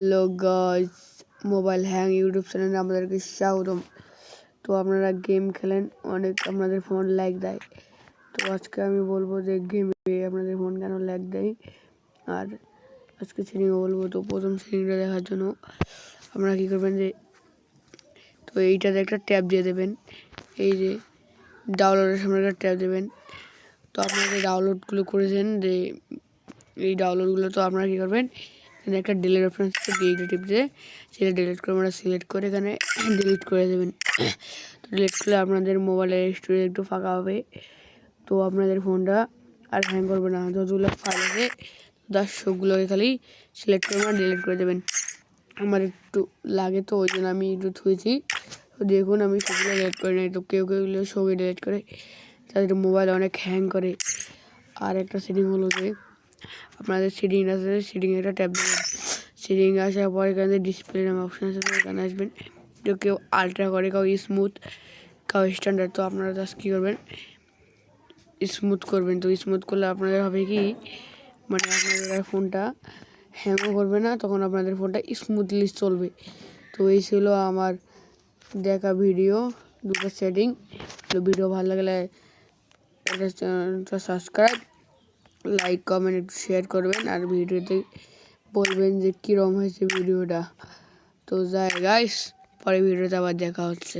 Hello guys, mobile hang YouTube চ্যানেলে আমাদেরকে স্বাগতম। তো আপনারা গেম খেলেন, অনেক আপনাদের ফোন ল্যাগ দেয়। তো আজকে আমি বলবো যে গেমে আপনাদের ফোন কেন ল্যাগ দেয়, আর আজকে সেটিংও বলবো। তো প্রথম সেটিংটা দেখার জন্য আপনারা কী করবেন, যে তো এইটাতে একটা ট্যাব দিয়ে দেবেন। এই যে ডাউনলোডের সামনে একটা ট্যাব দেবেন। তো আপনারা যে ডাউনলোডগুলো করেছেন, যে এই ডাউনলোডগুলো, তো আপনারা কী করবেন, এখানে একটা ডিলিট অপশন আছে, ডিলিট টিপে সেটা ডিলিট করে আমরা সিলেক্ট করে এখানে ডিলিট করে দেবেন। তো ডিলিট করলে আপনাদের মোবাইলের স্টোরেজ একটু ফাঁকা হবে। তো আপনাদের ফোনটা আর হ্যাং করবে না। যতগুলো ফাইল আছে তার সবগুলোকে খালি সিলেক্ট করে আমরা ডিলিট করে দেবেন। আমার একটু লাগে, তো ওই জন্য আমি একটু থুয়েছি। তো দেখুন, আমি সবগুলো ডিলিট করে নিই। তো কেউ কেউগুলো সবই ডিলিট করে, তাদের মোবাইল অনেক হ্যাং করে। আর একটা সেটিং হলো যে আপনাদের সেটিং আছে, সেটিংয়ে একটা ট্যাব দেবেন। সেটিং আসার পর এখানে ডিসপ্লে নামে অপশান আছে, এখানে আসবেন। তো কেউ আলট্রা করে, কেউ স্মুথ, কেউ স্ট্যান্ডার্ড। তো আপনারা জাস্ট কী করবেন, স্মুথ করবেন। তো স্মুথ করলে আপনাদের হবে কি, মানে আপনাদের ফোনটা হ্যাংও করবে না, তখন আপনাদের ফোনটা স্মুথলি চলবে। তো এই ছিল আমার দেখা ভিডিও, দুটো সেটিং। তো ভিডিও ভালো লাগলে এটা চ্যানেলটা সাবস্ক্রাইব, লাইক, কমেন্ট, একটু শেয়ার করবেন, আর ভিডিওতে বলবেন যে কীরকম হয়েছে ভিডিওটা। তো যাই গাইস, পরে ভিডিওতে আবার দেখা হচ্ছে।